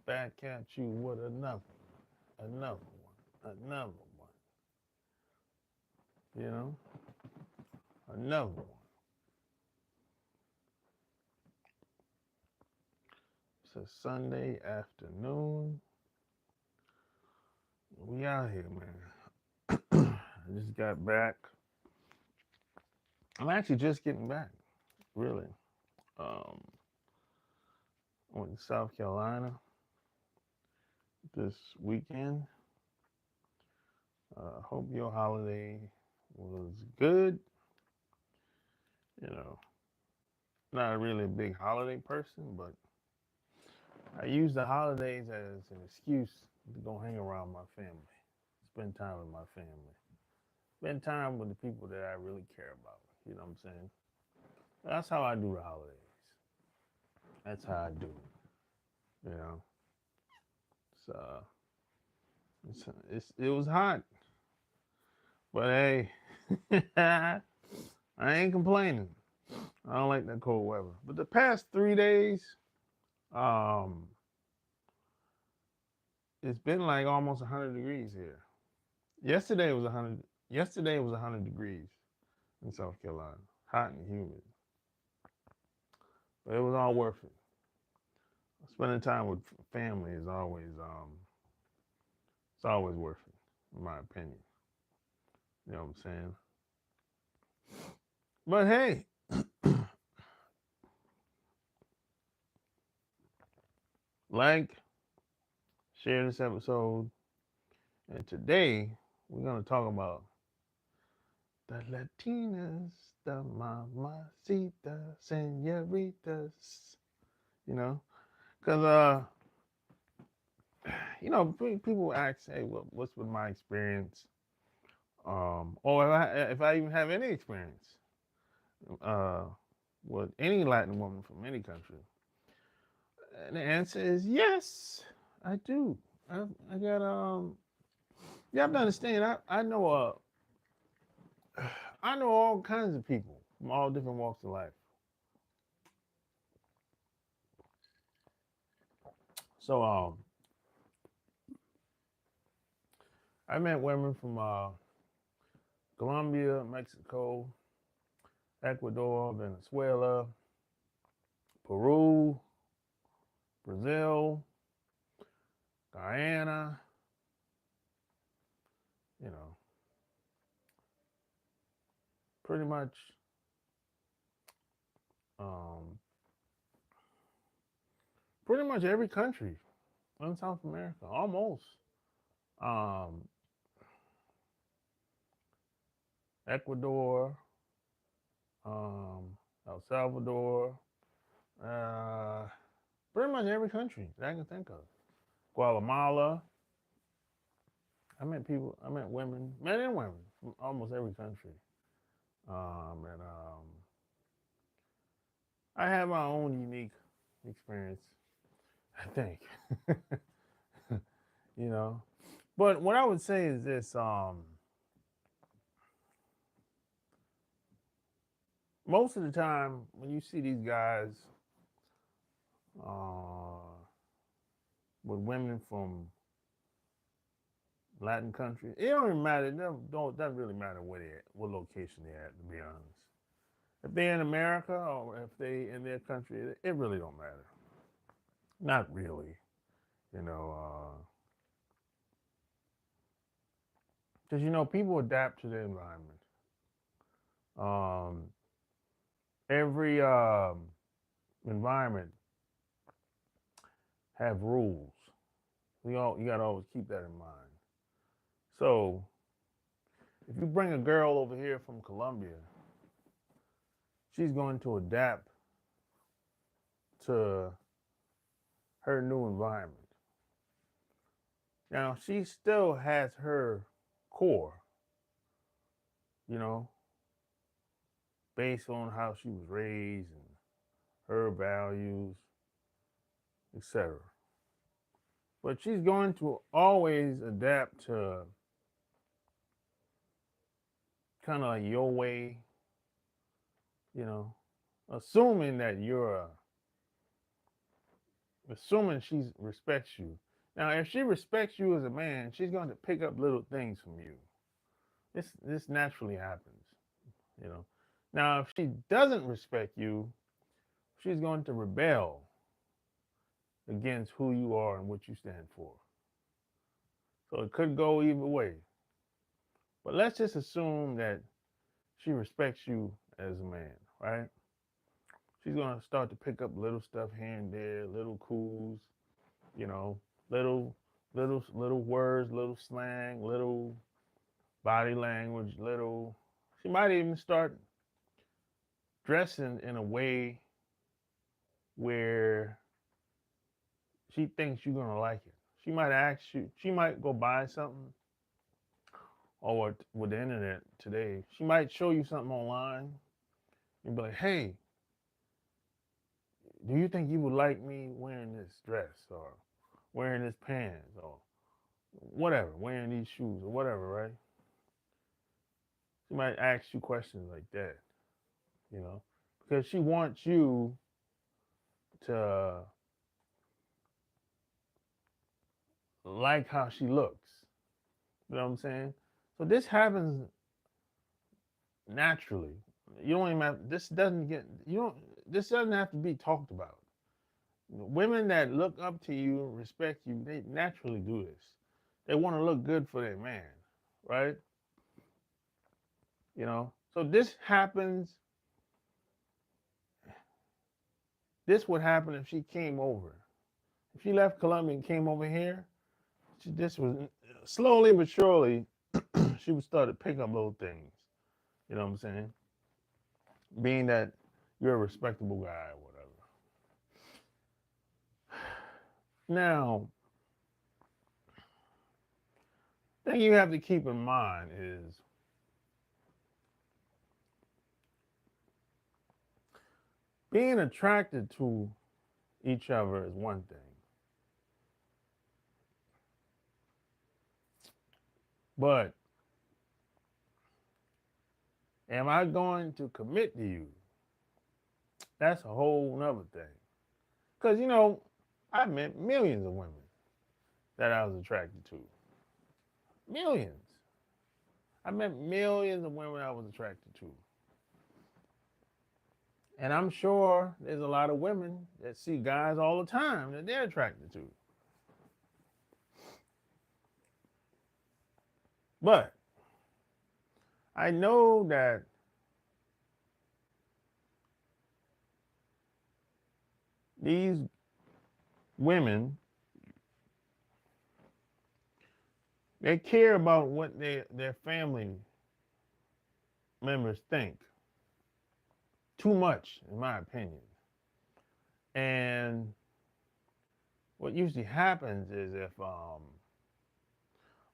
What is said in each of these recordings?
back at you with another another one, you know, another one. It's a Sunday afternoon. We out here, man. I just got back. I'm actually just getting back, really. Um, I went to South Carolina this weekend. Hope your holiday was good. You know, not really a big holiday person, but I use the holidays as an excuse to go hang around my family, spend time with my family, spend time with the people that I really care about. You know what I'm saying? That's how I do the holidays. That's how I do it. You know, it's, uh, it was hot, but hey, I ain't complaining. I don't like that cold weather. But the past 3 days, um, it's been like almost 100 degrees here. Yesterday was 100. Yesterday was 100 degrees in South Carolina, hot and humid. But it was all worth it. Spending time with family is always it's always worth it, in my opinion. You know what I'm saying? But hey, like, share this episode, and today we're gonna talk about the Latinas, the mamacitas, senoritas. You know, because people ask, hey, what's been my experience? Or if I even have any experience uh, with any Latin woman from any country, and the answer is yes, I do. I got you have to understand. I know I know all kinds of people from all different walks of life. So I met women from Colombia, Mexico, Ecuador, Venezuela, Peru, Brazil, Guyana, you know, pretty much um, pretty much every country in South America, almost. Um, Ecuador, El Salvador, uh, pretty much every country that I can think of. Guatemala. I met women, men and women from almost every country. And I have my own unique experience, I think. you know. But what I would say is this: most of the time, when you see these guys uh, with women from Latin countries, it don't even matter. It doesn't really matter where they at, what location they're at. To be honest, if they're in America or if they in their country, it really don't matter. Not really, you know, because people adapt to their environment. Um, every environment have rules. You gotta always keep that in mind. So if you bring a girl over here from Colombia, she's going to adapt to her new environment. Now she still has her core, you know, based on how she was raised and her values, etc. But she's going to always adapt to kind of like your way, you know, assuming that you're assuming she respects you. Now, if she respects you as a man, she's going to pick up little things from you. This naturally happens, you know. Now, if she doesn't respect you, she's going to rebel against who you are and what you stand for. So it could go either way. But let's just assume that she respects you as a man, right? She's gonna start to pick up little stuff here and there, little coos, you know, little little words, little slang, little body language, little. She might even start dressing in a way where she thinks you're gonna like it. She might ask you. She might go buy something, or with the internet today, she might show you something online and be like, "Hey, do you think you would like me wearing this dress or wearing this pants or whatever, wearing these shoes or whatever, right?" She might ask you questions like that, you know, because she wants you to like how she looks. You know what I'm saying? So this happens naturally. You don't even have this doesn't get you don't this doesn't have to be talked about. Women that look up to you, respect you, they naturally do this. They want to look good for their man, right? You know. So this happens. This would happen if she came over. If she left Colombia and came over here, this was slowly but surely she would start to pick up little things. You know what I'm saying? Being that you're a respectable guy or whatever. Now, the thing you have to keep in mind is being attracted to each other is one thing. But am I going to commit to you? That's a whole nother thing. Because, you know, I've met millions of women that I was attracted to. Millions. I met millions of women I was attracted to. And I'm sure there's a lot of women that see guys all the time that they're attracted to. But I know that these women, they care about what their family members think. Too much, in my opinion. And what usually happens is if a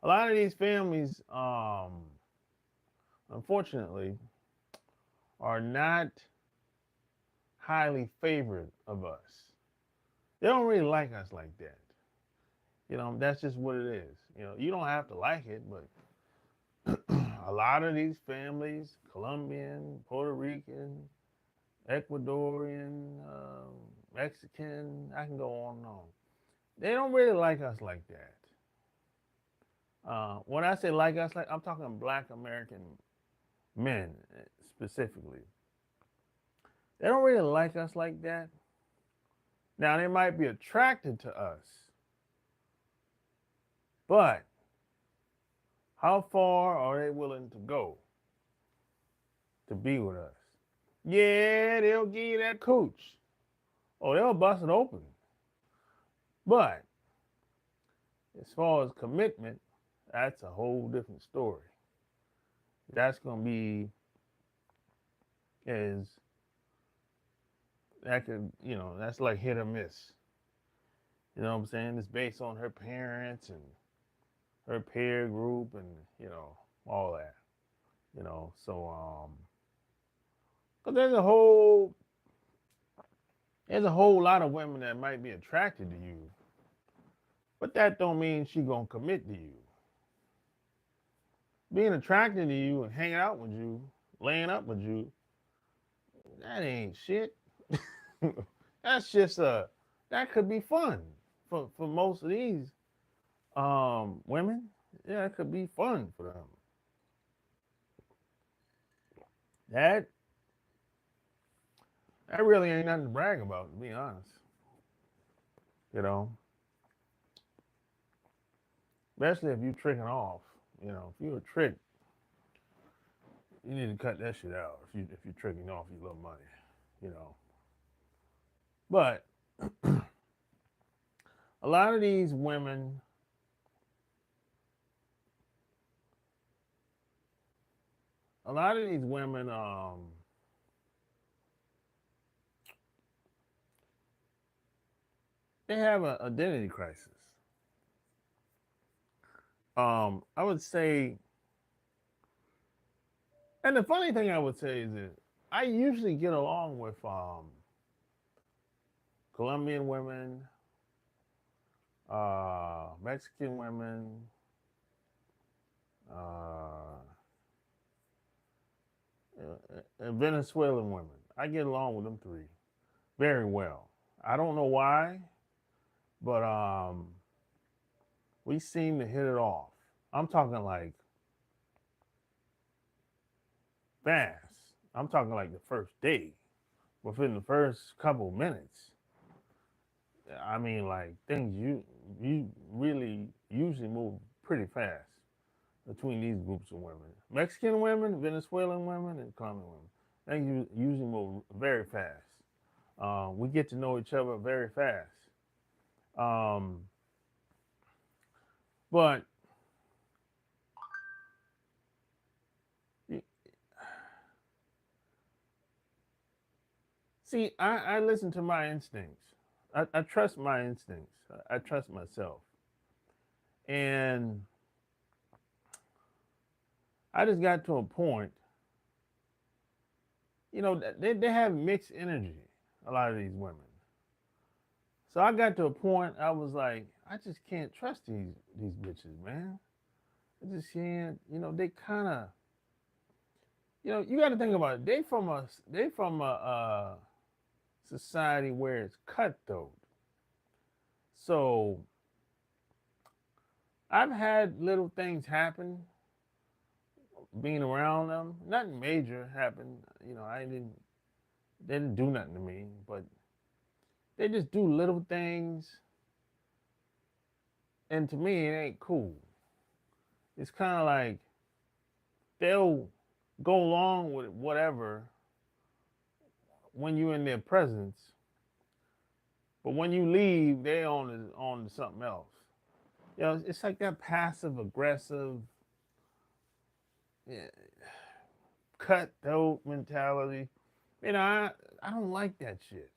lot of these families, unfortunately, are not highly favored of us. They don't really like us like that. You know, that's just what it is. You know, you don't have to like it, but a lot of these families, Colombian, Puerto Rican, Ecuadorian, Mexican, I can go on and on. They don't really like us like that. When I say like us, like I'm talking Black American men specifically. They don't really like us like that. Now they might be attracted to us, but how far are they willing to go to be with us? Yeah, they'll give you that cooch. Oh, they'll bust it open. But as far as commitment, that's a whole different story. That's going to be is that could, you know, that's like hit or miss. You know what I'm saying? It's based on her parents and her peer group and, you know, all that. You know, so but there's a whole lot of women that might be attracted to you. But that don't mean she gonna commit to you. Being attracted to you and hanging out with you, laying up with you, that ain't shit. That's just a that could be fun for most of these women. Yeah, it could be fun for them. That that really ain't nothing to brag about, to be honest. You know, especially if you tricking off. You know, if you're a trick, you need to cut that shit out. If you're tricking off your little money, you know. But a lot of these women, a lot of these women, they have an identity crisis. I would say, and the funny thing I would say is that I usually get along with Colombian women, Mexican women, uh, and Venezuelan women. I get along with them three very well. I don't know why, but we seem to hit it off. I'm talking like fast. I'm talking like the first day, within the first couple minutes. I mean, like things you really usually move pretty fast between these groups of women. Mexican women, Venezuelan women, and Colombian women. Things usually move very fast. We get to know each other very fast. Um, but see, I listen to my instincts. I trust my instincts. I trust myself. And I just got to a point, you know, they have mixed energy, a lot of these women. So I got to a point I was like, I just can't trust these bitches, man. I just can't, you know, they kind of, you know, you got to think about it. They from a society where it's cutthroat. So I've had little things happen being around them. Nothing major happened. You know, they didn't do nothing to me, but they just do little things, and to me, it ain't cool. It's kind of like they'll go along with whatever when you're in their presence, but when you leave, they on to something else. You know, it's like that passive aggressive, yeah, cutthroat mentality. You know, I don't like that shit.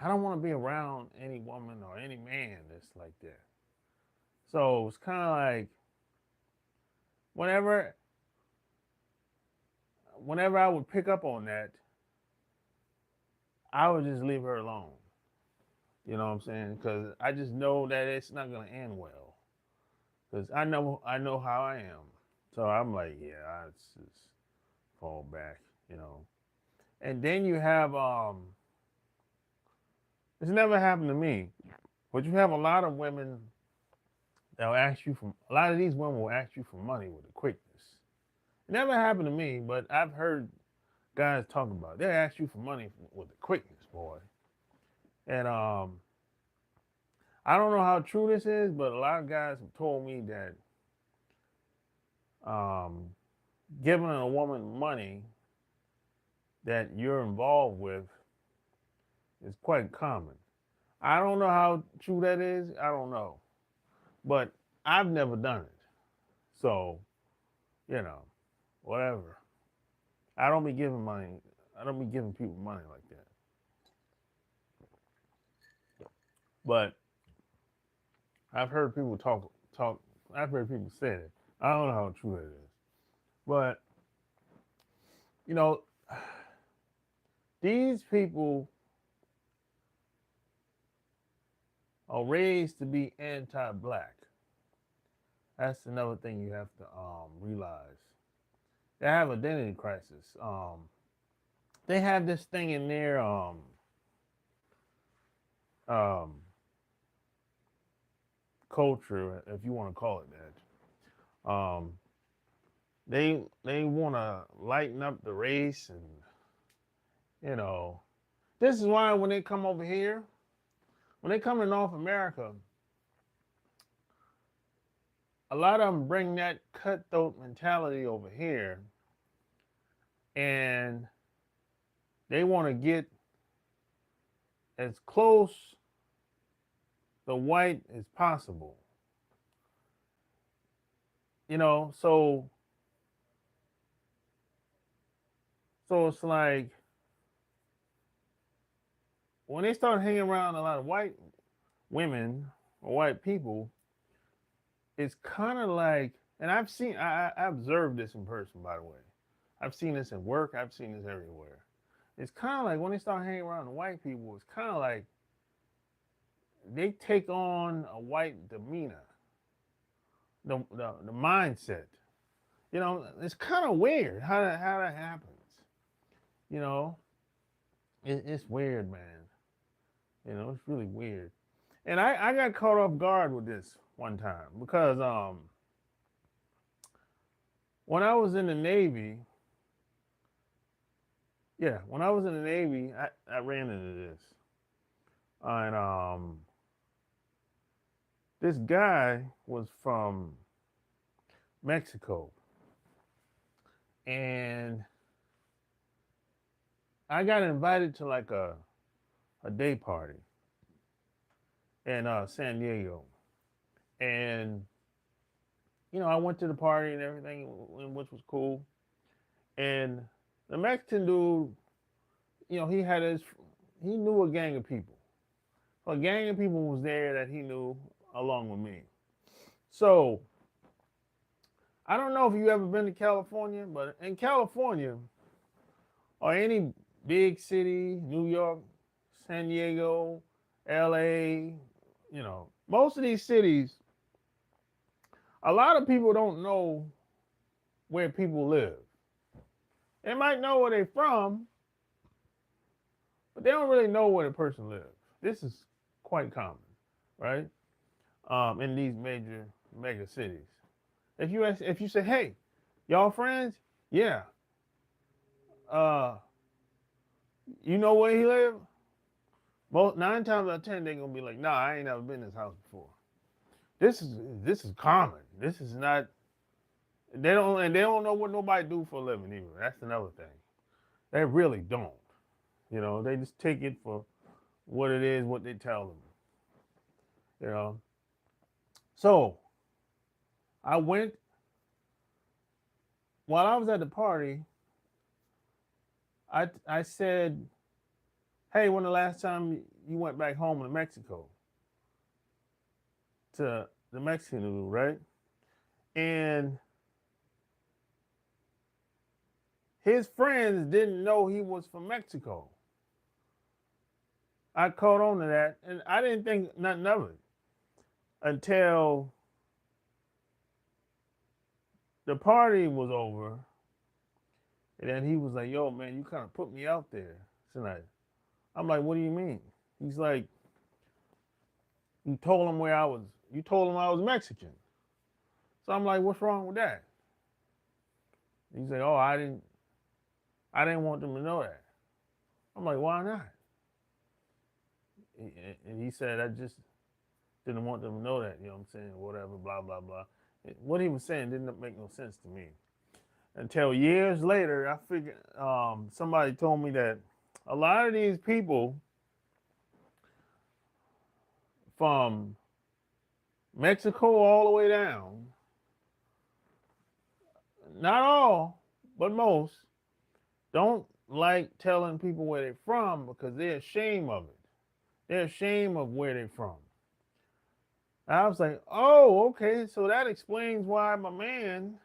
I don't want to be around any woman or any man that's like that. So it's kind of like whenever whenever I would pick up on that, I would just leave her alone. You know what I'm saying? Because I just know that it's not gonna end well. Because I know how I am. So I'm like, yeah, I just fall back. You know. And then you have it's never happened to me, but you have a lot of women that will ask you for a lot of these women will ask you for money with a quickness. It never happened to me, but I've heard guys talk about it. They ask you for money with a quickness, boy. And I don't know how true this is, but a lot of guys have told me that um, giving a woman money that you're involved with is quite common. I don't know how true that is. I don't know, but I've never done it. So, you know, whatever. I don't be giving money. I don't be giving people money like that. But I've heard people talk. I've heard people say it. I don't know how true that is, but you know, these people are raised to be anti-black. That's another thing you have to realize. They have identity crisis. They have this thing in there. um, culture, if you want to call it that. They want to lighten up the race, and you know, this is why when they come over here, when they come to North America, a lot of them bring that cutthroat mentality over here, and they want to get as close to white as possible. You know, so it's like when they start hanging around a lot of white women or white people, it's kind of like, and I observed this in person, by the way. I've seen this at work. I've seen this everywhere. It's kind of like when they start hanging around the white people, it's kind of like they take on a white demeanor, the mindset. You know, it's kind of weird how that happens. You know, it's weird, man. You know, it's really weird. And I got caught off guard with this one time because when I was in the Navy, when I was in the Navy, I ran into this. And this guy was from Mexico. And I got invited to like a day party in San Diego. And, you know, I went to the party and everything, which was cool. And the Mexican dude, you know, he knew a gang of people. A gang of people was there that he knew along with me. So, I don't know if you ever been to California, but in California, or any big city, New York, San Diego, LA, you know, most of these cities, a lot of people don't know where people live. They might know where they're from, but they don't really know where the person lives. This is quite common, right? In these mega cities. If you say, hey, y'all friends? Yeah. You know where he live? Most 9 times out of 10, they're gonna be like, nah, I ain't never been in this house before. This is common. This is not. They don't know what nobody do for a living either. That's another thing. They really don't. You know, they just take it for what it is, what they tell them. You know. So I went while I was at the party. I said, hey, when the last time you went back home to Mexico? To the Mexican dude, right? And his friends didn't know he was from Mexico. I caught on to that, and I didn't think nothing of it until the party was over. And then he was like, yo, man, you kind of put me out there tonight. I'm like, what do you mean? He's like, you told him I was Mexican. So I'm like, what's wrong with that? He's like, oh, I didn't want them to know that. I'm like, why not? And he said, I just didn't want them to know that, you know what I'm saying, whatever, blah, blah, blah. What he was saying didn't make no sense to me. Until years later, I figured somebody told me that a lot of these people from Mexico all the way down, not all, but most, don't like telling people where they're from because they're ashamed of it. They're ashamed of where they're from. And I was like, oh, okay, so that explains why my man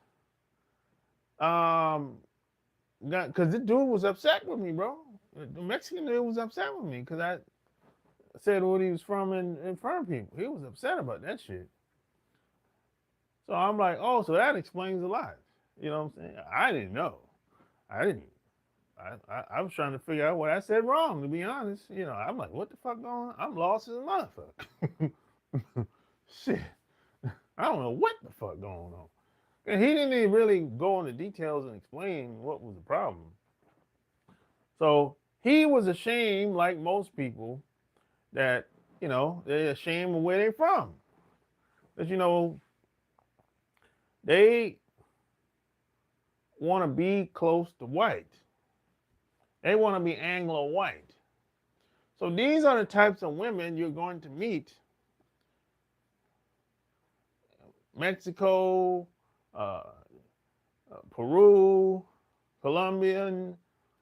because this dude was upset with me, bro. The Mexican dude was upset with me because I said what he was from in front of people. He was upset about that shit. So I'm like, oh, so that explains a lot. You know what I'm saying? I didn't know. I didn't. I was trying to figure out what I said wrong, to be honest. I'm like, what the fuck going on? I'm lost as a motherfucker. Shit. I don't know what the fuck going on. And he didn't even really go into details and explain what was the problem. So he was ashamed, like most people, that, they're ashamed of where they're from. Because, they want to be close to white. They want to be Anglo-white. So these are the types of women you're going to meet. Mexico, Peru, Colombian.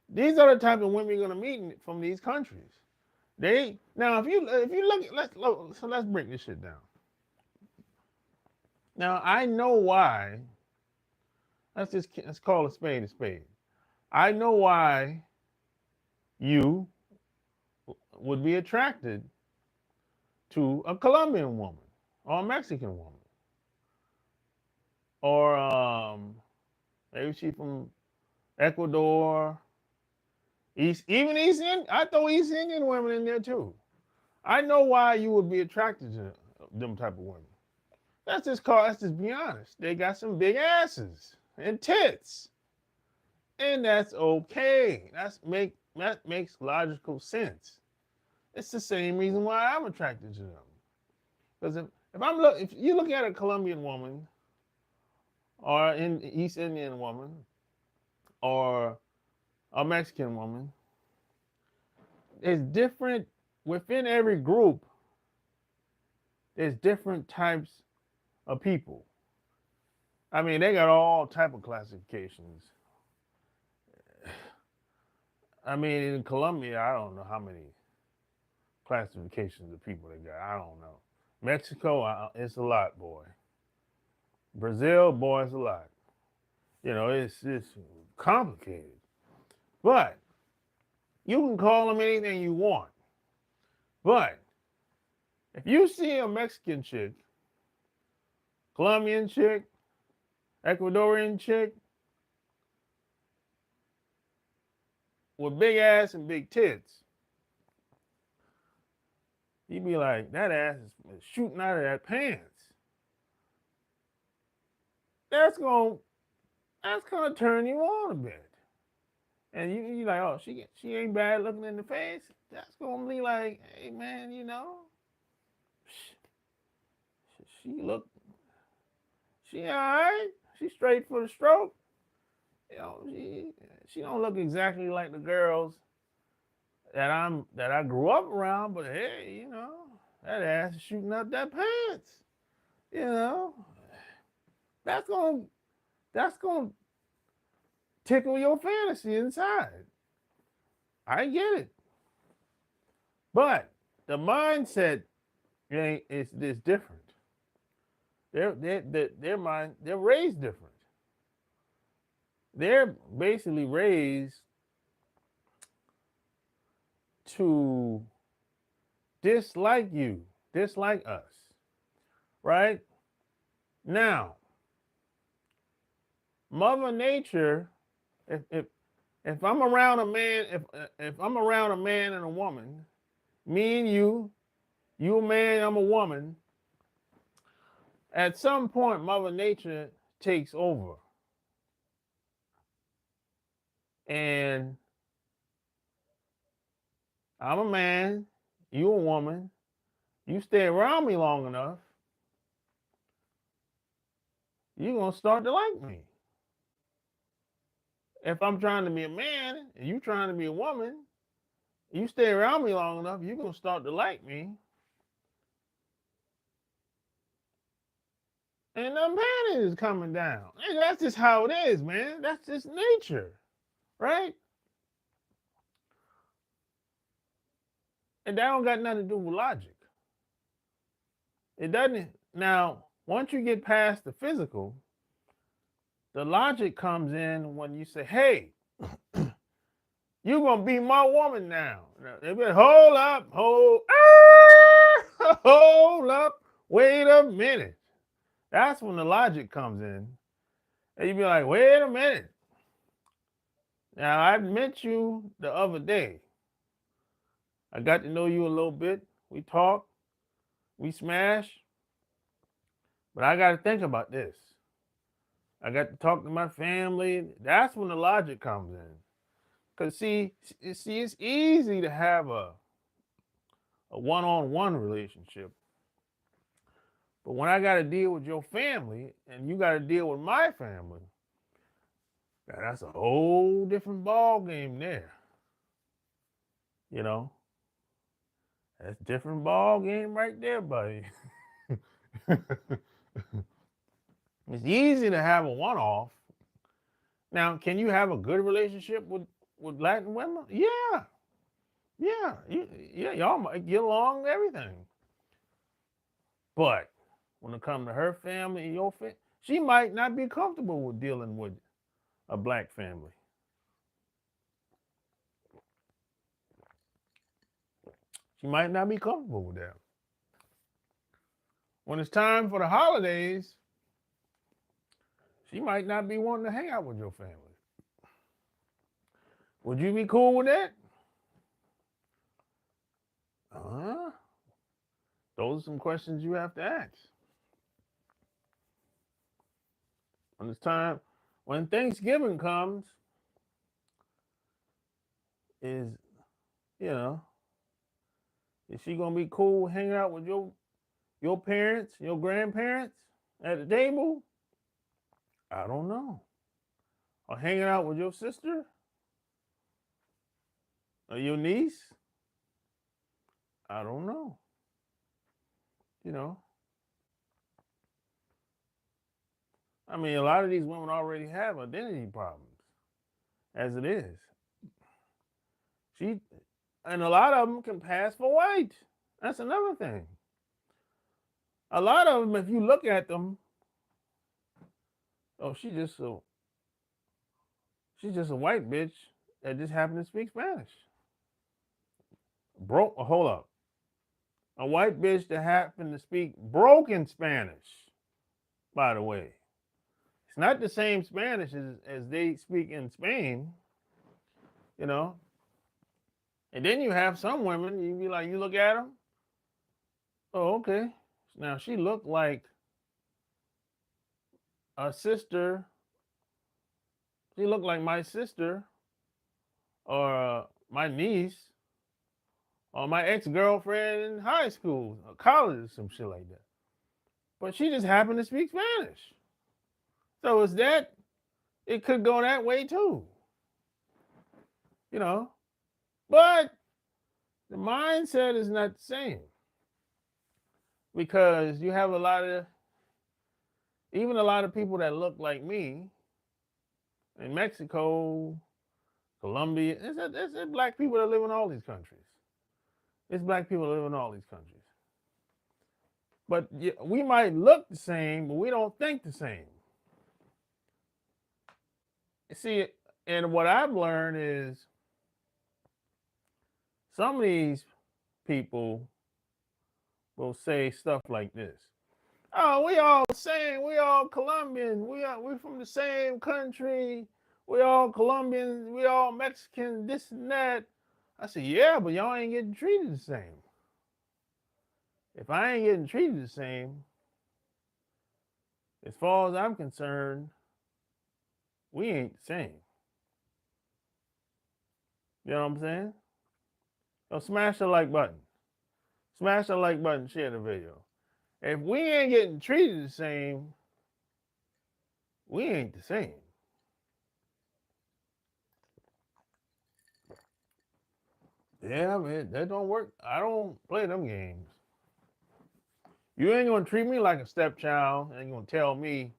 These are the type of women you're going to meet from these countries. Now, if you look, let's break this shit down. Now, I know why. Let's call a spade a spade. I know why you would be attracted to a Colombian woman or a Mexican woman, or maybe she's from Ecuador, East Indian. I throw East Indian women in there too. I know why you would be attracted to them type of women. Let's just be honest. They got some big asses and tits, and that's okay. That makes logical sense. It's the same reason why I'm attracted to them. Because if you look at a Colombian woman, or an East Indian woman, or a Mexican woman, it's different within every group. There's different types of people. I mean, they got all type of classifications. I mean, in Colombia, I don't know how many classifications of people they got. I don't know. Mexico, it's a lot, boy. Brazil, boy, it's a lot. It's complicated. But you can call them anything you want. But if you see a Mexican chick, Colombian chick, Ecuadorian chick with big ass and big tits, you'd be like, that ass is shooting out of that pants. That's gonna turn you on a bit. And you're like, oh, she ain't bad looking in the face. That's gonna be like, hey man, she all right. She straight for the stroke. She don't look exactly like the girls that I grew up around, but hey, that ass is shooting up that pants. That's gonna tickle your fantasy inside. I get it. But the mindset is different. They're raised different. They're basically raised to dislike us, right? Now, Mother Nature, if I'm around a man, if I'm around a man and a woman, me and you a man, I'm a woman, at some point Mother Nature takes over. And I'm a man, you a woman, you stay around me long enough, you're going to start to like me. If I'm trying to be a man and you trying to be a woman, you stay around me long enough, you're going to start to like me. And the panties is coming down. And that's just how it is, man. That's just nature, right? And that don't got nothing to do with logic. It doesn't. Now, once you get past the physical, the logic comes in when you say, hey, you're going to be my woman now. They be like, hold up, wait a minute. That's when the logic comes in. And you be like, wait a minute. Now, I met you the other day. I got to know you a little bit. We talked, we smashed, but I got to think about this. I got to talk to my family. That's when the logic comes in. Because, see, it's easy to have a one-on-one relationship. But when I got to deal with your family and you got to deal with my family, that's a whole different ball game there. You know, that's a different ball game right there, buddy. It's easy to have a one-off. Now, can you have a good relationship with Latin women? Yeah, yeah, y'all might get along and everything. But when it comes to her family and your family, she might not be comfortable with dealing with a black family. She might not be comfortable with that. When it's time for the holidays, she might not be wanting to hang out with your family. Would you be cool with that? Those are some questions you have to ask. When it's time, when Thanksgiving comes, is, you know, is she gonna be cool hanging out with your parents, your grandparents at the table? I don't know. Or hanging out with your sister or your niece? I don't know. You know, I mean, a lot of these women already have identity problems as it is. She and a lot of them can pass for white. That's another thing. A lot of them, if you look at them, oh, she's just a white bitch that just happened to speak Spanish. Hold up. A white bitch that happened to speak broken Spanish, by the way. It's not the same Spanish as they speak in Spain, you know. And then you have some women, you be like, you look at them, oh, okay. Now she looked like a sister. She looked like my sister or my niece or my ex-girlfriend in high school or college or some shit like that. But she just happened to speak Spanish. So it's that, it could go that way too. You know, but the mindset is not the same because you have even a lot of people that look like me in Mexico, Colombia. It's black people that live in all these countries. It's black people that live in all these countries. But we might look the same, but we don't think the same. See, and what I've learned is some of these people will say stuff like this. Oh, we all the same. We all Colombian. We from the same country. We all Colombians. We all Mexicans. This and that. I said, yeah, but y'all ain't getting treated the same. If I ain't getting treated the same, as far as I'm concerned, we ain't the same. You know what I'm saying? So smash the like button. Smash the like button. Share the video. If we ain't getting treated the same, we ain't the same. Yeah, man, that don't work. I don't play them games. You ain't gonna treat me like a stepchild and gonna tell me,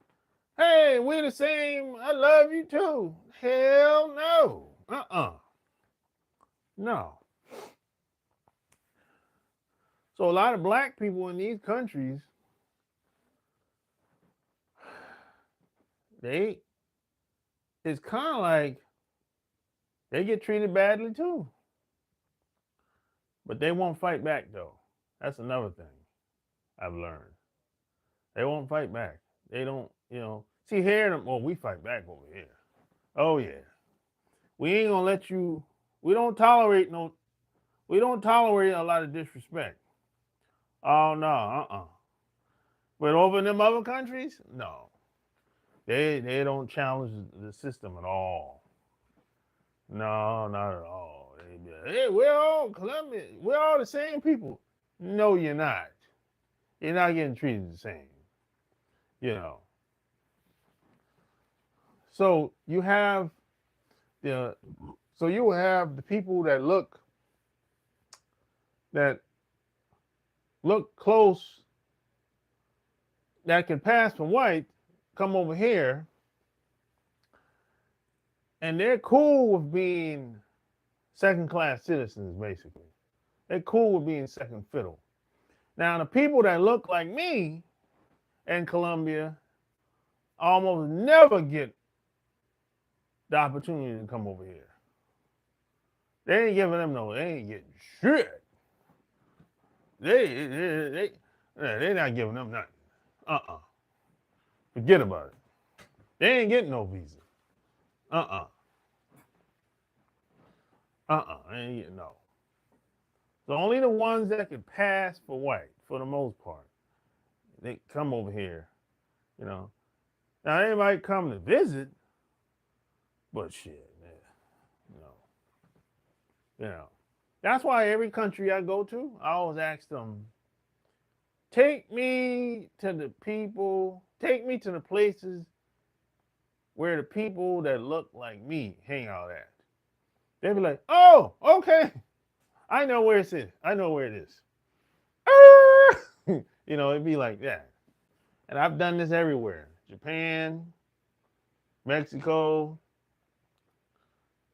hey, we're the same. I love you too. Hell no. No. So a lot of black people in these countries, it's kind of like they get treated badly too. But they won't fight back though. That's another thing I've learned. They won't fight back. They don't, see here, well, we fight back over here. Oh yeah. We ain't gonna let you. We don't tolerate no. We don't tolerate a lot of disrespect. Oh no, But over in them other countries, no, they don't challenge the system at all. No, not at all. They be like, hey, we're all Colombian. We're all the same people. No, you're not. You're not getting treated the same. You know. So you have the so you have the people that look close that can pass for white come over here and they're cool with being second class citizens basically. They're cool with being second fiddle. Now the people that look like me in Colombia almost never get the opportunity to come over here. They ain't giving them no, they ain't getting shit. They're not giving them nothing. Uh-uh. Forget about it. They ain't getting no visa. Uh-uh. They ain't getting no. So only the ones that can pass for white, for the most part, they come over here, you know. Now they might come to visit, but shit, man, you know. That's why every country I go to, I always ask them, take me to the places where the people that look like me hang out at. They'd be like, oh, okay. I know where it is. I know where it is. You know, it'd be like that. And I've done this everywhere. Japan, Mexico.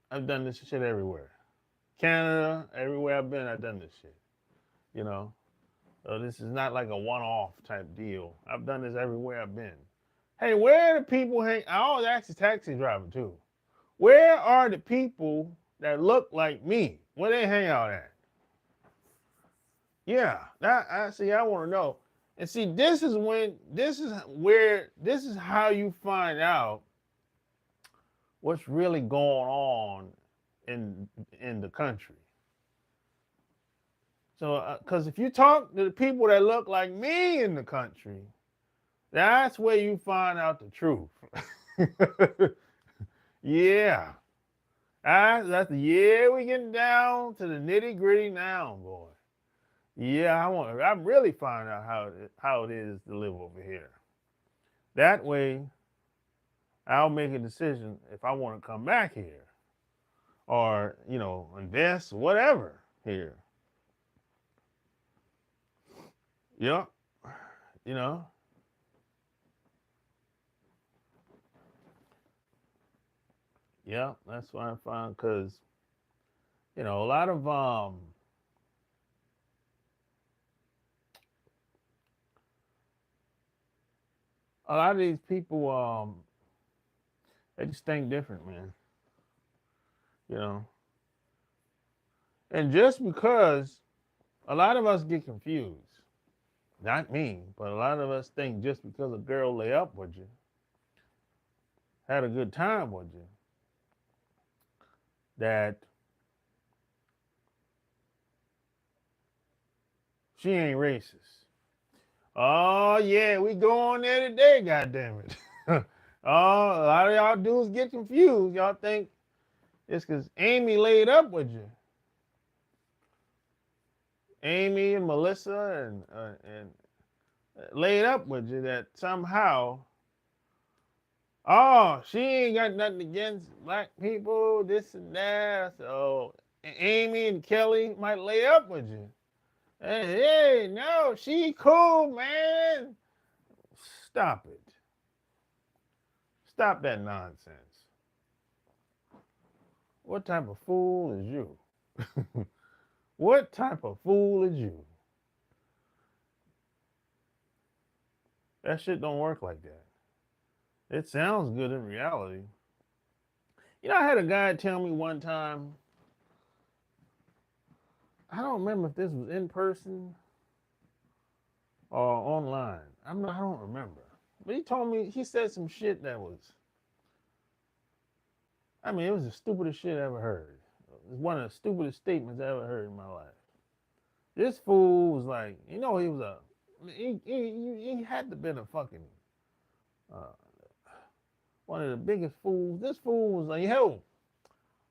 I've done this shit everywhere. Canada, everywhere I've been, I've done this shit. You know? So this is not like a one-off type deal. I've done this everywhere I've been. Hey, where are the people hang? I always ask the taxi driver too. Where are the people that look like me? Where they hang out at? Yeah, I see. I want to know. And see, this is how you find out what's really going on in the country. So, because if you talk to the people that look like me in the country, that's where you find out the truth. Yeah. We getting down to the nitty gritty now, boy. Yeah, I really find out how it is to live over here. That way, I'll make a decision if I want to come back here or, invest, whatever here. Yeah. You know. Yeah, that's what I found because, a lot of these people they just think different, man. You know. And just because a lot of us get confused, not me, but a lot of us think just because a girl lay up with you, had a good time with you, that she ain't racist. Oh yeah, we go on there today, goddammit. Oh, a lot of y'all dudes get confused. Y'all think it's because Amy laid up with you. Amy and Melissa and laid up with you that somehow, oh, she ain't got nothing against black people, this and that. So Amy and Kelly might lay up with you. Hey, no, she cool, man. Stop it. Stop that nonsense. What type of fool is you? What type of fool is you? That shit don't work like that. It sounds good in reality. I had a guy tell me one time, I don't remember if this was in person or online. I don't remember. But he told me, he said some shit that was I mean, it was the stupidest shit I ever heard. It was one of the stupidest statements I ever heard in my life. This fool was like, he was he had to been a fucking uh, one of the biggest fools. This fool was like, yo,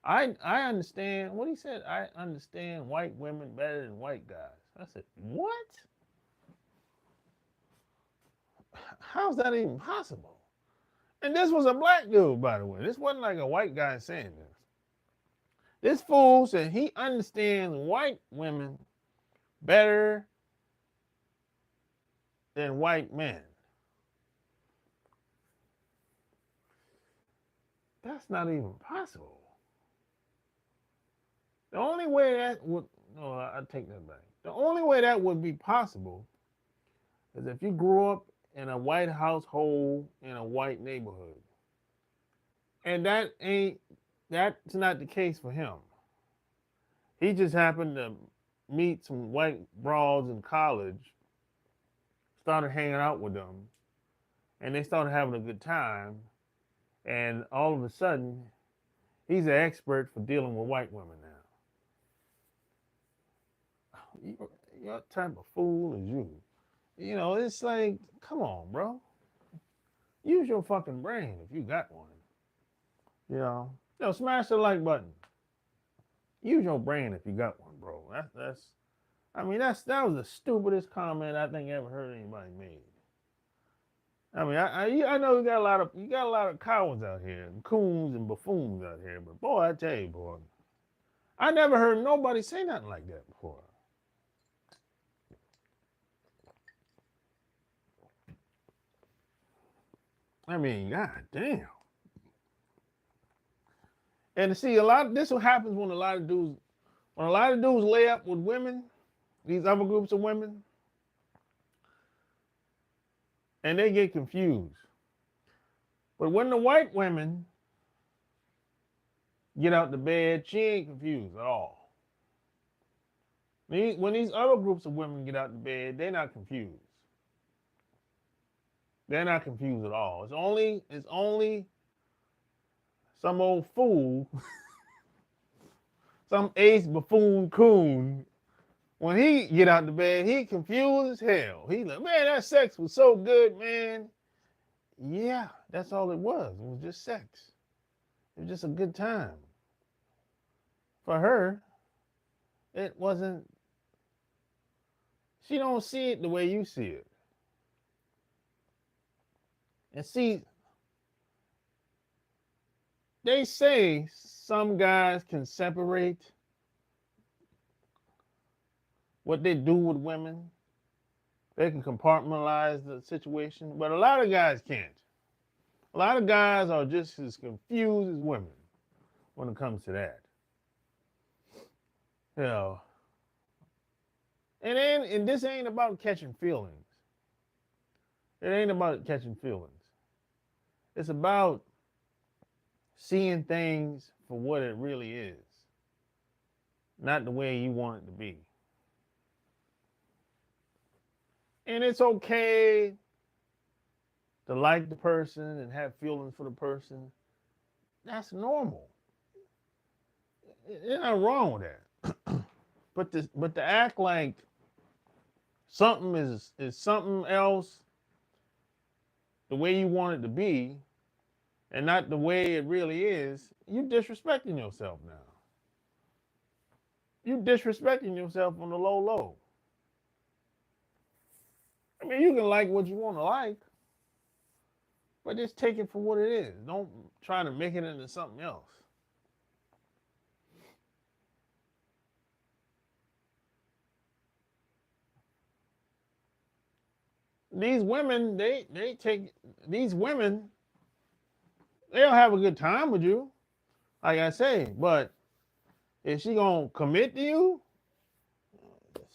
I understand what he said. I understand white women better than white guys. I said, what? How's that even possible? And this was a black dude, by the way. This wasn't like a white guy saying this. This fool said he understands white women better than white men. That's not even possible. The only way that would, no, I take that back. The only way that would be possible is if you grew up in a white household in a white neighborhood. And that's not the case for him. He just happened to meet some white broads in college, started hanging out with them, and they started having a good time. And all of a sudden, he's an expert for dealing with white women now. Your type of fool is you. It's like, come on, bro. Use your fucking brain if you got one. Smash the like button. Use your brain if you got one, bro. That was the stupidest comment I think I ever heard anybody made. I mean, I know you got a lot of cowards out here, and coons and buffoons out here, but boy, I tell you, boy, I never heard nobody say nothing like that before. I mean, god damn. And see, this what happens when a lot of dudes lay up with women, these other groups of women, and they get confused. But when the white women get out the bed, she ain't confused at all. When these other groups of women get out the bed, they're not confused. They're not confused at all. It's only some old fool, some ace buffoon coon. When he get out the bed, he confused as hell. He like, man, that sex was so good, man. Yeah, that's all it was. It was just sex. It was just a good time. For her, it wasn't. She don't see it the way you see it. And see, they say some guys can separate what they do with women. They can compartmentalize the situation, but a lot of guys can't. A lot of guys are just as confused as women when it comes to that. And this ain't about catching feelings. It ain't about catching feelings. It's about seeing things for what it really is, not the way you want it to be. And it's okay to like the person and have feelings for the person. That's normal. There's nothing wrong with that. But to act like something is something else the way you want it to be and not the way it really is, you're disrespecting yourself now. You're disrespecting yourself on the low. I mean, you can like what you want to like, but just take it for what it is. Don't try to make it into something else. These women, they'll have a good time with you, like I say, but is she gonna commit to you?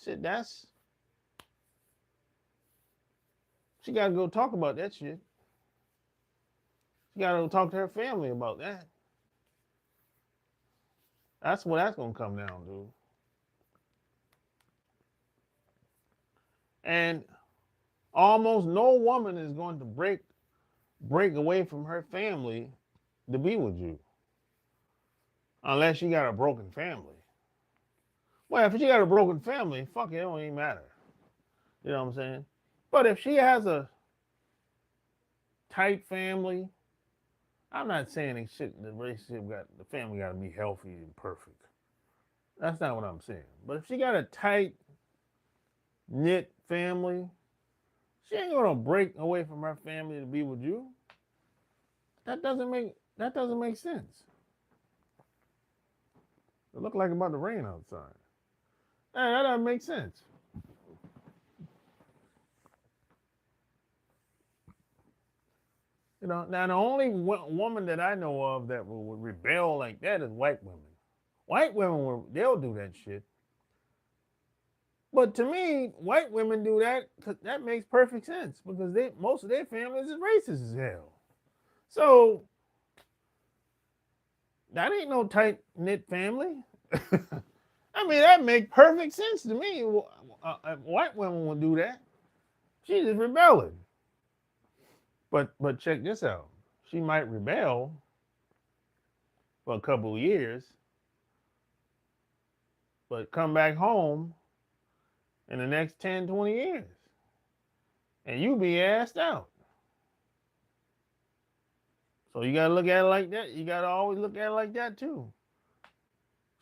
Shit, she gotta go talk about that shit. She gotta go talk to her family about that. That's what that's gonna come down to. And almost no woman is going to break away from her family to be with you. unless you got a broken family. Well, if she got a broken family, fuck it, it don't even matter. You know what I'm saying? But if she has a tight family, I'm not saying the relationship the family got to be healthy and perfect. That's not what I'm saying. But if she got a tight knit family, she ain't gonna break away from her family to be with you. That doesn't make sense. It looked like about to rain outside. That doesn't make sense. You know, now the only woman that I know of that would rebel like that is white women. White women they'll do that shit. But to me, white women do that because that makes perfect sense because most of their families is racist as hell. So that ain't no tight knit family. I mean, that makes perfect sense to me. White women will do that. She's just rebelling. But check this out. She might rebel for a couple of years, but come back home in the next 10, 20 years. And you be asked out. So you gotta look at it like that. You gotta always look at it like that too.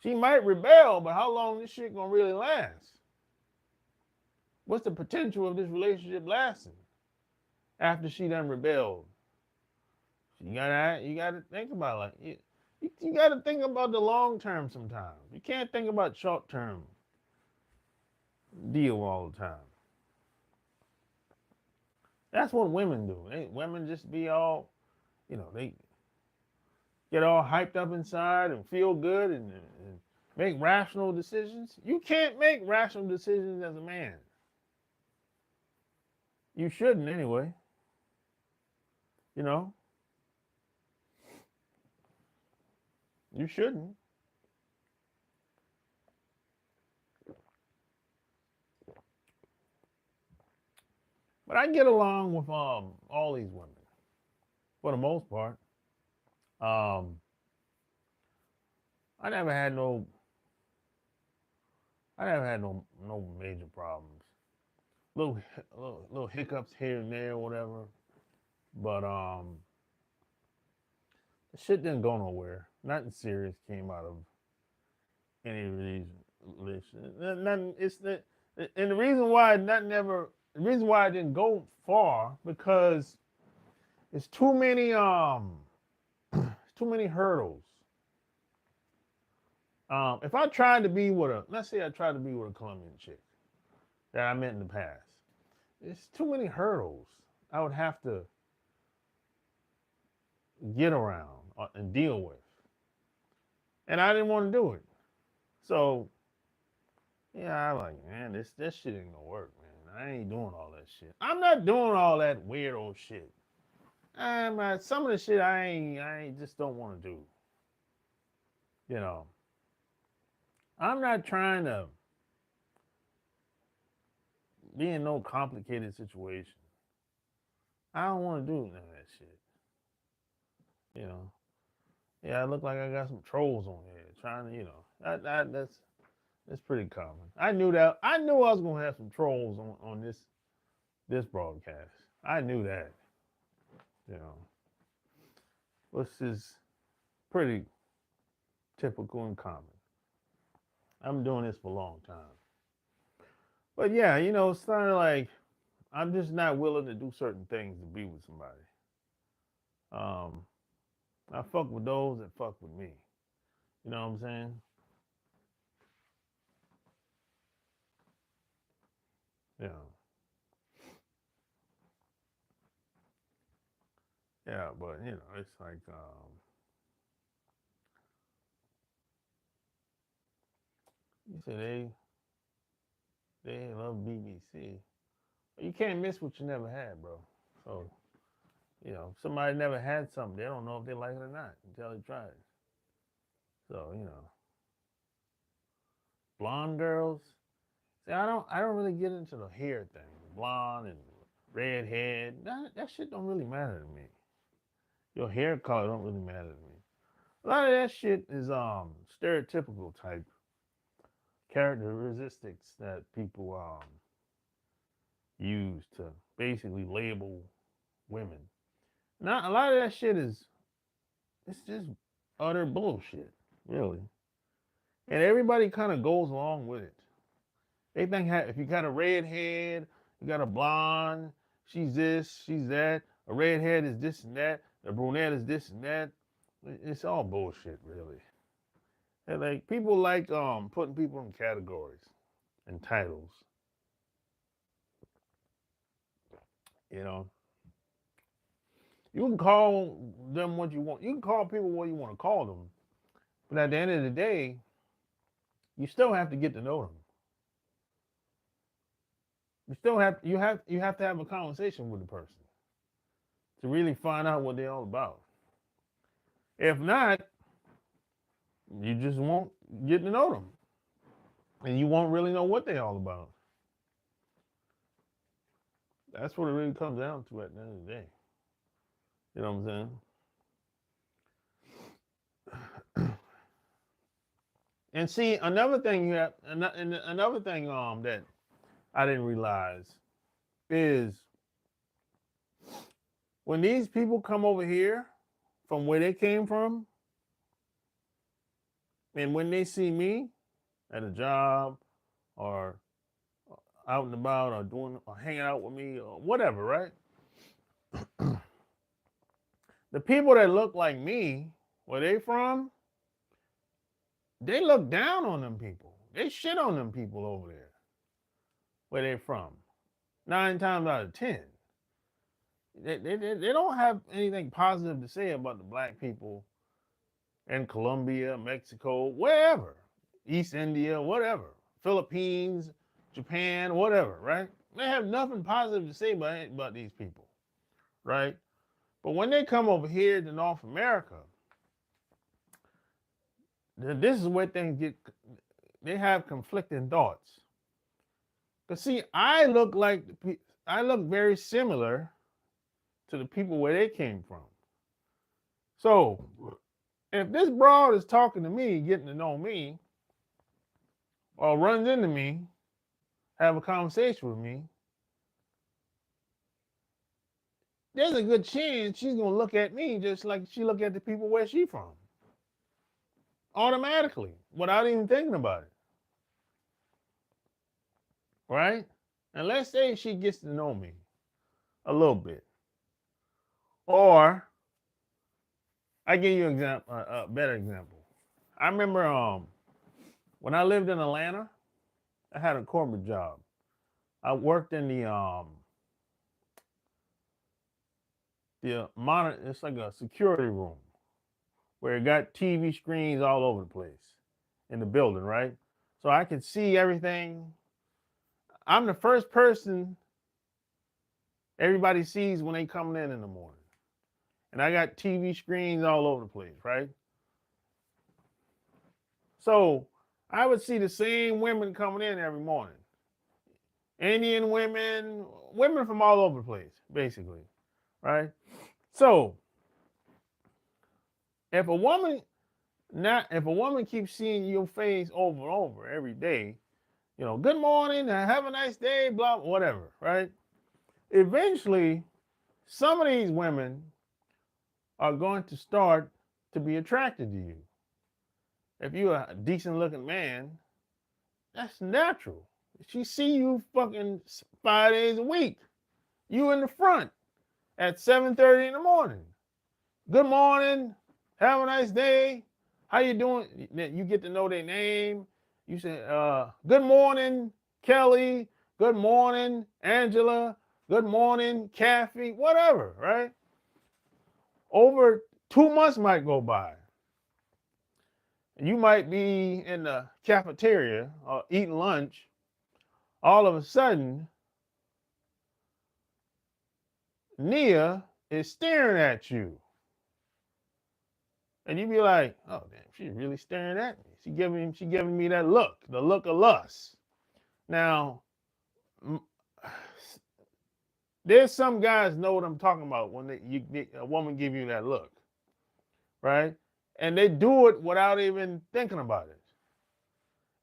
She might rebel, but how long this shit gonna really last? What's the potential of this relationship lasting after she done rebelled? You gotta think about it. You gotta think about the long term sometimes. You can't think about short term deal all the time. That's what women do. Women just be all, they get all hyped up inside and feel good and make rational decisions. You can't make rational decisions as a man. You shouldn't anyway. You know? You shouldn't. But I get along with all these women for the most part. I never had no no major problems. Little hiccups here and there, whatever. But the shit didn't go nowhere. Nothing serious came out of any of these relationships. Nothing. And the reason why the reason why I didn't go far because it's too many it's too many hurdles. If I tried to be with let's say I tried to be with a Colombian chick that I met in the past, it's too many hurdles I would have to get around and deal with, and I didn't want to do it. So yeah, I'm like, man, this shit ain't gonna work, man. I ain't doing all that shit. I'm not doing all that weirdo shit. Some of the shit I ain't just don't want to do. You know, I'm not trying to be in no complicated situation. I don't want to do none of that shit. You know, yeah, I look like I got some trolls on here trying to, that's pretty common. I knew that. I knew I was gonna have some trolls on this broadcast. I knew that. You know, which is pretty typical and common. I've been doing this for a long time. But yeah, it's kind of like I'm just not willing to do certain things to be with somebody. I fuck with those that fuck with me. You know what I'm saying? Yeah. Yeah, but it's like you say they love BBC. You can't miss what you never had, bro. So if somebody never had something, they don't know if they like it or not until they try it. So blonde girls. See, I don't really get into the hair thing, blonde and redhead. That shit don't really matter to me. Your hair color don't really matter to me. A lot of that shit is stereotypical type characteristics that people use to basically label women. Now a lot of that shit is it's just utter bullshit, really. And everybody kind of goes along with it. They think if you got a red head, you got a blonde, she's this, she's that. A redhead is this and that. A brunette is this and that. It's all bullshit, really. And like people like putting people in categories and titles. You know, you can call them what you want. You can call people what you want to call them, but at the end of the day, you still have to get to know them. You have to have a conversation with the person to really find out what they're all about. If not, you just won't get to know them, and you won't really know what they're all about. That's what it really comes down to at the end of the day. You know what I'm saying? And see, another thing another thing that I didn't realize is when these people come over here from where they came from, and when they see me at a job or out and about or hanging out with me or whatever, right? The people that look like me, where they from, they look down on them people. They shit on them people over there, where they from. 9 times out of 10. They don't have anything positive to say about the black people in Colombia, Mexico, wherever. East India, whatever. Philippines, Japan, whatever, right? They have nothing positive to say about these people, right? But when they come over here to North America, this is where things they have conflicting thoughts. Because see, I look very similar to the people where they came from. So if this broad is talking to me, getting to know me, or runs into me, have a conversation with me, there's a good chance she's gonna look at me just like she look at the people where she from. Automatically, without even thinking about it. Right? And let's say she gets to know me a little bit. Or I give you a better example. I remember when I lived in Atlanta, I had a corporate job. I worked in the monitor. It's like a security room where it got TV screens all over the place in the building, right? So I could see everything. I'm the first person everybody sees when they come in the morning. And I got TV screens all over the place, right? So I would see the same women coming in every morning. Indian women, women from all over the place, basically, right? So if a woman keeps seeing your face over and over every day, you know, good morning, have a nice day, blah, whatever, right? Eventually, some of these women are going to start to be attracted to you. If you're a decent looking man, that's natural. She see you fucking 5 days a week. You in the front at 7:30 in the morning. Good morning. Have a nice day. How you doing? You get to know their name. You say, good morning, Kelly. Good morning, Angela. Good morning, Kathy. Whatever, right? Over 2 months might go by. And you might be in the cafeteria or eating lunch. All of a sudden, Nia is staring at you. And you be like, oh damn, she's really staring at me. She giving me that look, the look of lust. Now, there's some guys know what I'm talking about when a woman give you that look, right? and they do it without even thinking about it.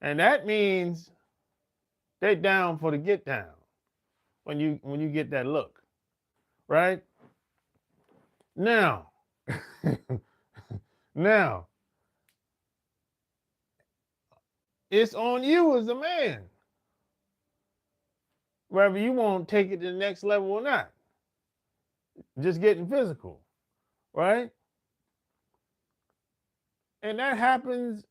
And that means they down for the get down when you get that look, right? Now, now it's on you as a man, whether you want to take it to the next level or not. Just getting physical, right? And that happens,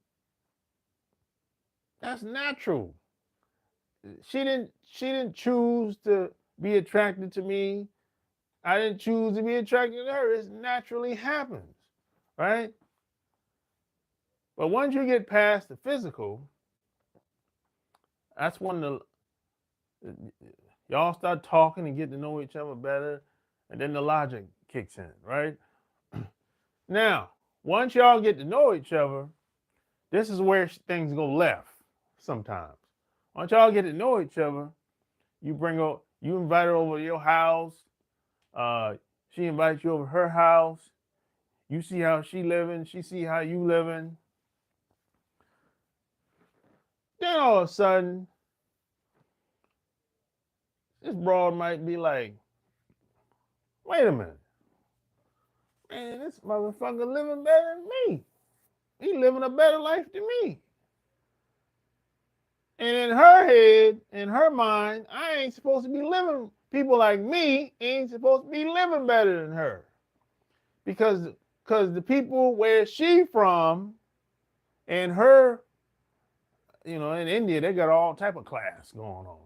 that's natural. She didn't choose to be attracted to me. I didn't choose to be attracted to her. It naturally happens, right? But once you get past the physical, that's when y'all start talking and get to know each other better, and then the logic kicks in, right? Now, once y'all get to know each other, this is where things go left sometimes. Once y'all get to know each other, you invite her over to your house. She invites you over to her house. You see how she living. She see how you living. Then all of a sudden, this broad might be like, wait a minute. Man, this motherfucker living better than me. He living a better life than me. And in her head, in her mind, I ain't supposed to be living. People like me ain't supposed to be living better than her. Because the people where she from and her, in India, they got all type of class going on.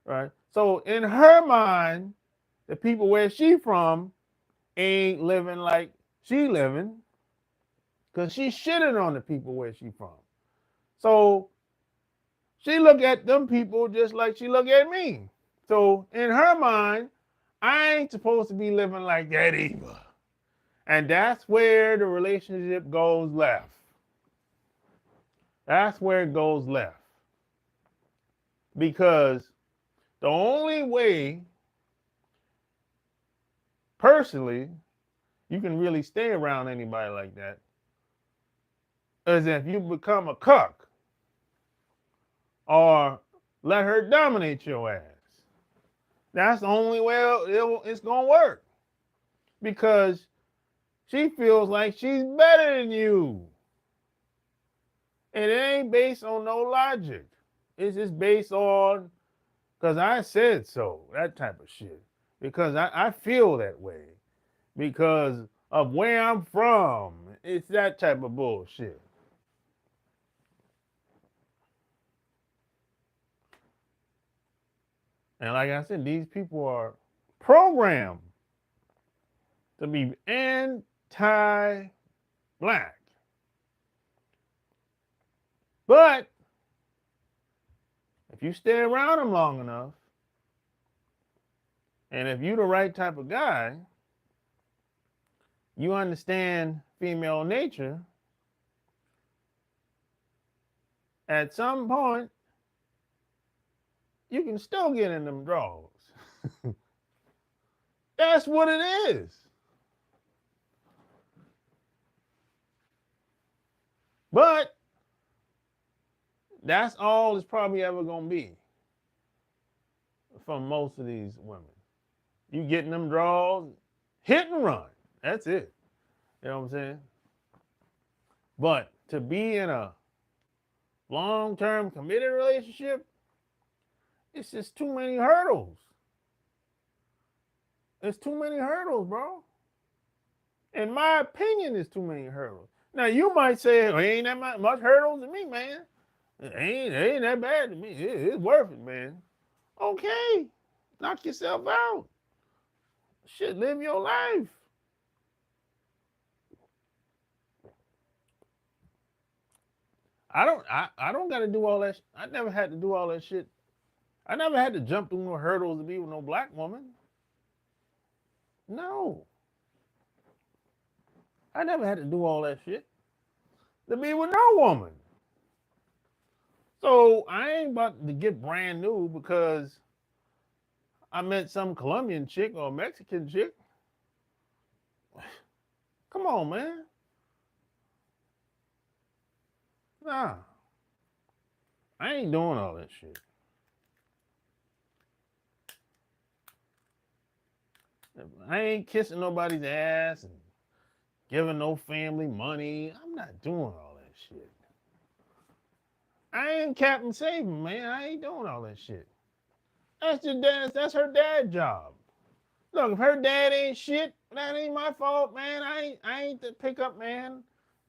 Right? So in her mind, the people where she from ain't living like she living, because she shitting on the people where she from. So she look at them people just like she look at me. So in her mind, I ain't supposed to be living like that either. And that's where the relationship goes left. That's where it goes left. Because the only way, personally, you can really stay around anybody like that is if you become a cuck or let her dominate your ass. That's the only way it's going to work. Because she feels like she's better than you. And it ain't based on no logic. It's just based on, because I said so, that type of shit. Because I feel that way. Because of where I'm from. It's that type of bullshit. And like I said, these people are programmed to be anti-black. But if you stay around them long enough, and if you're the right type of guy, you understand female nature, at some point, you can still get in them draws. That's what it is. But that's all it's probably ever going to be from most of these women. You getting them draws, hit and run. That's it. You know what I'm saying? But to be in a long-term committed relationship, it's just too many hurdles. It's too many hurdles, bro. In my opinion, it's too many hurdles. Now, you might say, oh, ain't that much hurdles to me, man. It ain't that bad to me. It's worth it, man. Okay. Knock yourself out. Shit, live your life. I don't got to do all that. I never had to do all that shit. I never had to jump through no hurdles to be with no black woman. No. I never had to do all that shit to be with no woman. So I ain't about to get brand new because I met some Colombian chick or Mexican chick. Come on, man. Nah, I ain't doing all that shit. I ain't kissing nobody's ass and giving no family money. I'm not doing all that shit. I ain't Captain Saving, man. I ain't doing all that shit. That's your dad. That's her dad's job. Look, if her dad ain't shit, that ain't my fault, man. I ain't the pickup man.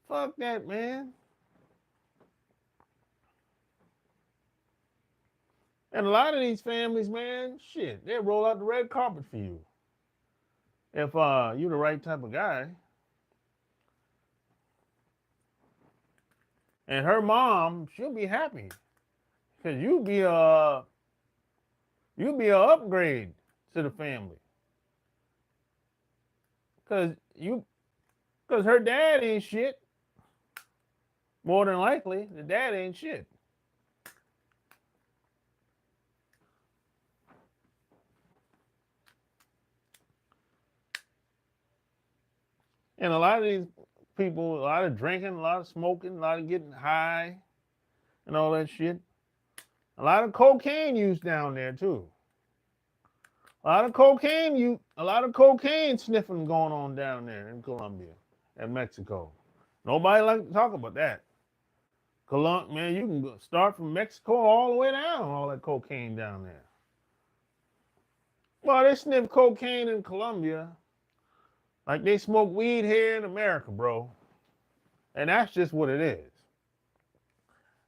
Fuck that, man. And a lot of these families, man, shit, they roll out the red carpet for you. If you're the right type of guy. And her mom, she'll be happy. Cause you'll be a upgrade to the family. Cause her dad ain't shit. More than likely, the dad ain't shit. And a lot of these people, a lot of drinking, a lot of smoking, a lot of getting high and all that shit. A lot of cocaine use down there too. A lot of cocaine sniffing going on down there in Colombia and Mexico. Nobody like to talk about that. Man, you can start from Mexico all the way down, all that cocaine down there. Well, they sniff cocaine in Colombia like they smoke weed here in America, bro. And that's just what it is.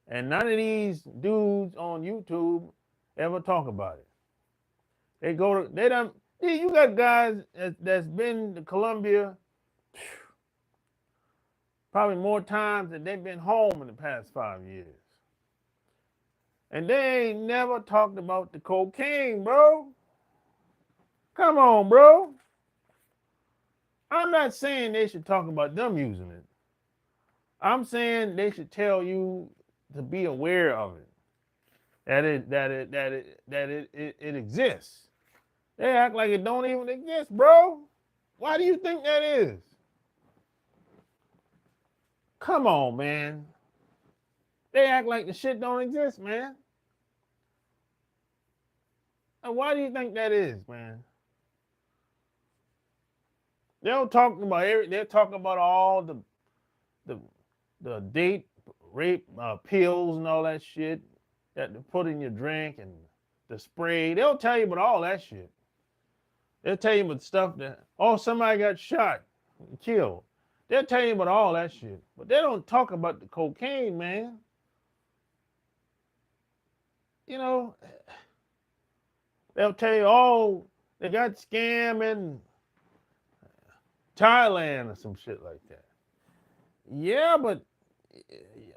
And none of these dudes on YouTube ever talk about it. You got guys that's been to Colombia probably more times than they've been home in the past 5 years. And they ain't never talked about the cocaine, bro. Come on, bro. I'm not saying they should talk about them using it. I'm saying they should tell you to be aware of it. That it exists. They act like it don't even exist, bro. Why do you think that is? Come on, man. They act like the shit don't exist, man. And why do you think that is, man? They'll talk about all the date rape pills and all that shit that they put in your drink and the spray. They'll tell you about all that shit. They'll tell you about stuff somebody got shot and killed. They'll tell you about all that shit. But they don't talk about the cocaine, man. You know, they'll tell you, they got scam in Thailand or some shit like that. Yeah, but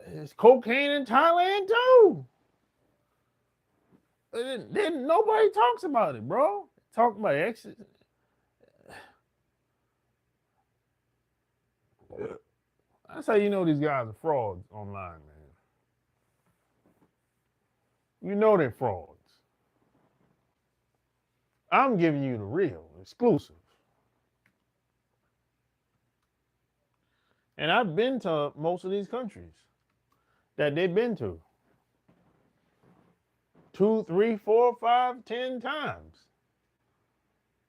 there's cocaine in Thailand too. Then nobody talks about it, bro. Talk about exit. That's how you know these guys are frauds online, man. You know they're frauds. I'm giving you the real, exclusive. And I've been to most of these countries that they've been to. 2, 3, 4, 5, 10 times.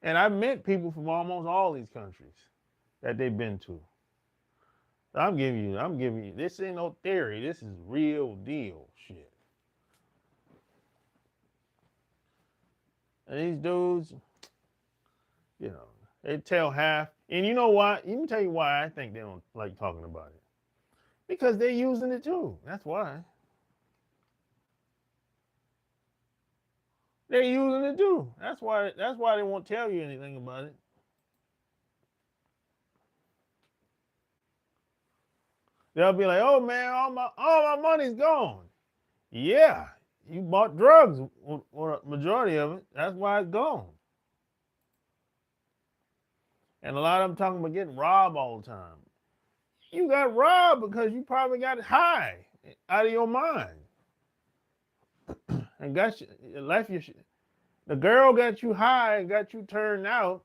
And I've met people from almost all these countries that they've been to. I'm giving you, this ain't no theory. This is real deal shit. And these dudes, you know, they tell half. And you know why? Let me tell you why I think they don't like talking about it. Because they're using it too. That's why. They're using it too. That's why they won't tell you anything about it. They'll be like, "Oh man, all my money's gone." Yeah, you bought drugs, or a majority of it. That's why it's gone. And a lot of them talking about getting robbed all the time. You got robbed because you probably got high out of your mind and left your shit. The girl got you high and got you turned out,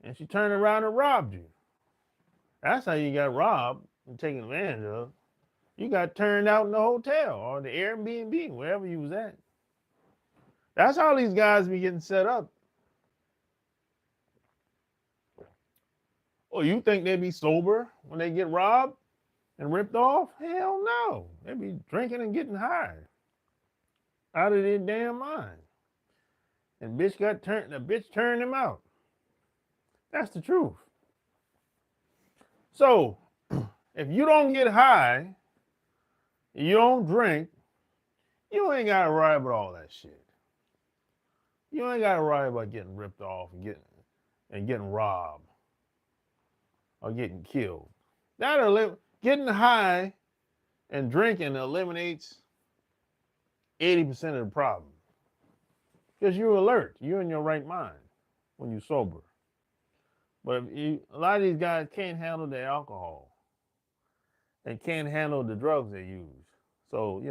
and she turned around and robbed you. That's how you got robbed and taken advantage of. You got turned out in the hotel or the Airbnb, wherever you was at. That's how these guys be getting set up. Oh, you think they be sober when they get robbed and ripped off? Hell no. They be drinking and getting high out of their damn mind. And the bitch turned them out. That's the truth. So, if you don't get high, you don't drink, you ain't got to worry about all that shit. You ain't got to worry about getting ripped off and getting robbed or getting killed. Getting high and drinking eliminates 80% of the problem. Because you're alert. You're in your right mind when you're sober. But a lot of these guys can't handle the alcohol and can't handle the drugs they use. So,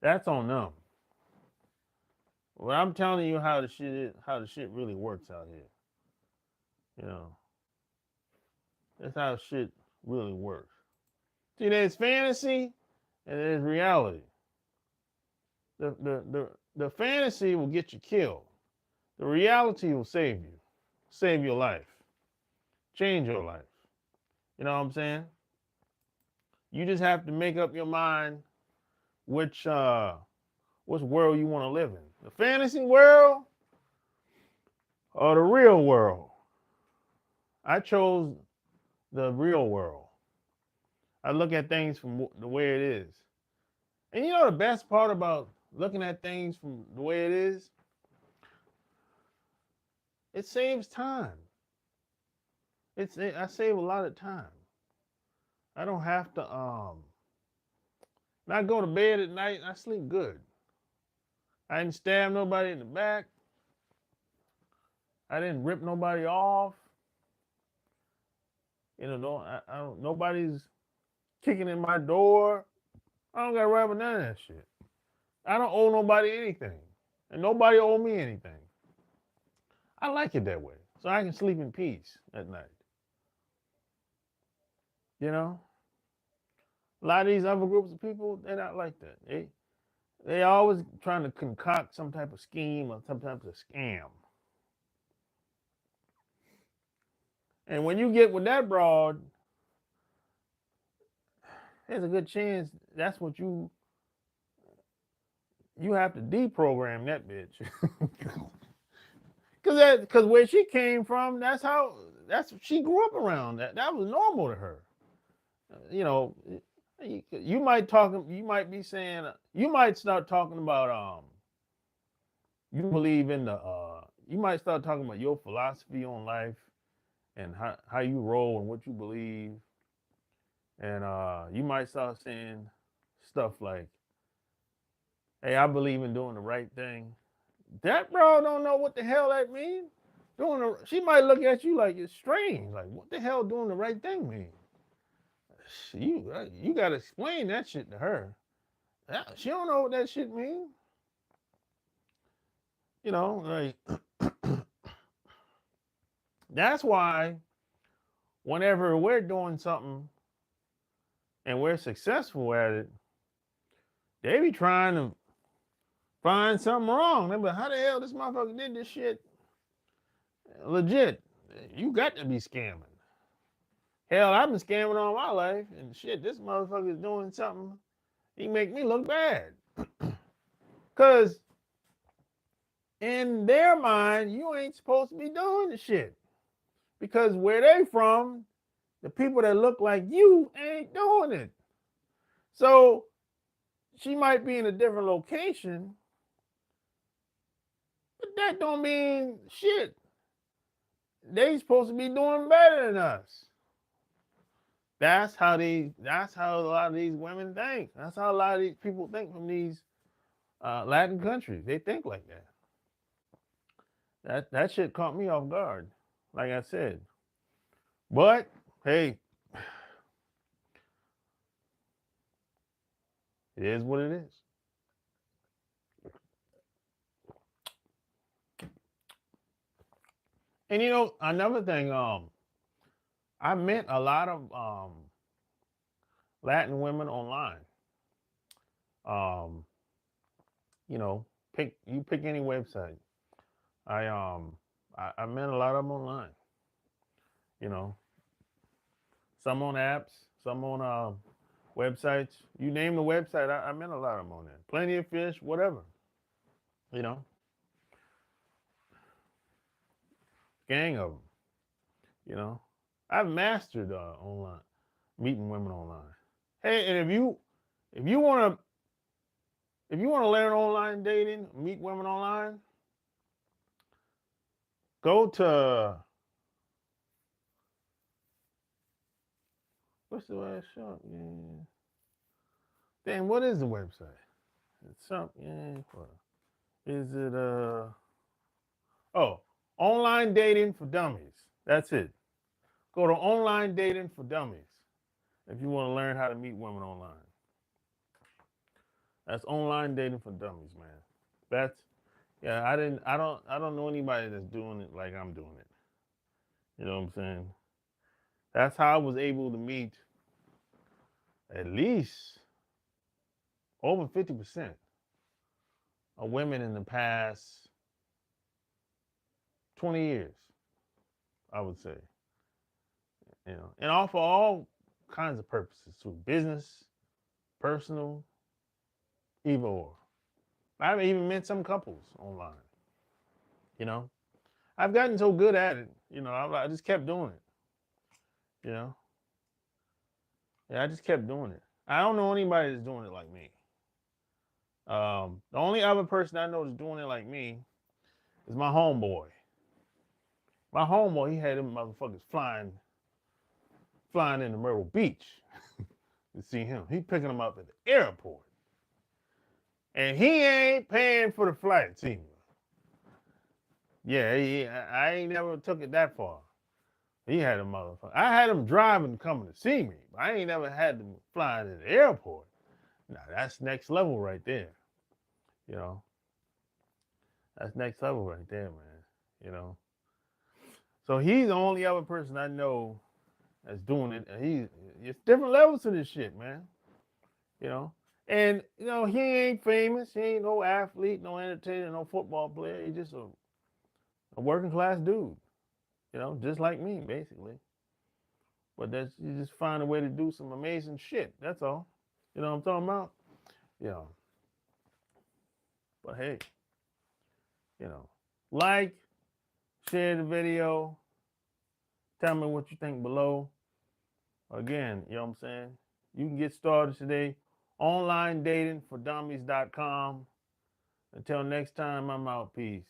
that's on them. Well, I'm telling you how the shit really works out here. That's how shit really works. See, there's fantasy and there's reality. The fantasy will get you killed. The reality will save you. Save your life. Change your life. You know what I'm saying? You just have to make up your mind which world you want to live in. The fantasy world or the real world. I chose the real world. I look at things from the way it is. And you know the best part about looking at things from the way it is? It saves time. I save a lot of time. I don't have to when I go to bed at night, I sleep good. I didn't stab nobody in the back. I didn't rip nobody off. Nobody's kicking in my door. I don't got to worry about none of that shit. I don't owe nobody anything. And nobody owe me anything. I like it that way. So I can sleep in peace at night. A lot of these other groups of people, they're not like that. They always trying to concoct some type of scheme or some type of scam. And when you get with that broad, there's a good chance that's what you have to deprogram that bitch. Because where she came from, that's she grew up around. That was normal to her. You might be saying, you might start talking about you believe in you might start talking about your philosophy on life and how you roll and what you believe. And you might start saying stuff like, hey, I believe in doing the right thing. That bro don't know what the hell that means. She might look at you like it's strange. Like, what the hell doing the right thing mean? You got to explain that shit to her. She don't know what that shit means. Like, that's why whenever we're doing something and we're successful at it, they be trying to find something wrong. They be like, how the hell this motherfucker did this shit? Legit. You got to be scamming. Hell, I've been scamming all my life, and shit, this motherfucker is doing something. He make me look bad. Because in their mind, you ain't supposed to be doing the shit. Because where they from, the people that look like you ain't doing it. So she might be in a different location, but that don't mean shit. They supposed to be doing better than us. That's how a lot of these women think. That's how a lot of these people think from these Latin countries. They think like that. That shit caught me off guard, like I said. But hey, it is what it is. And another thing, I met a lot of Latin women online. You know, pick any website. I met a lot of them online. You know, some on apps, some on websites. You name the website, I met a lot of them on there. Plenty of Fish, whatever. You know, gang of them. You know, I've mastered online meeting women online. Hey, and if you want to learn online dating, meet women online, go to what's the last shop? Yeah. Damn, what is the website? It's something. Yeah. Is it oh, online dating for dummies. That's it. Go to online dating for dummies if you want to learn how to meet women online. That's online dating for dummies, man. That's yeah. I don't know anybody that's doing it like I'm doing it. You know what I'm saying? That's how I was able to meet at least over 50% of women in the past 20 years, I would say. You know, and all for all kinds of purposes too. Business, personal, either or. I've even met some couples online. You know, I've gotten so good at it. You know, I just kept doing it. You know, yeah, I just kept doing it. I don't know anybody that's doing it like me. The only other person I know that's doing it like me is my homeboy. My homeboy, he had them motherfuckers flying into Myrtle Beach to see him. He picking them up at the airport. And he ain't paying for the flights either. Yeah, I ain't never took it that far. He had a motherfucker. I had him driving coming to see me, but I ain't never had them flying to the airport. Now that's next level right there. You know, that's next level right there, man. You know, so he's the only other person I know that's doing it. And it's different levels to this shit, man. You know, and you know he ain't famous. He ain't no athlete, no entertainer, no football player. He's just a working class dude. You know, just like me, basically. But that's you just find a way to do some amazing shit. That's all. You know what I'm talking about? You know. But hey, you know, like, share the video, tell me what you think below. Again, you know what I'm saying? You can get started today. Online dating for dummies.com. Until next time, I'm out. Peace.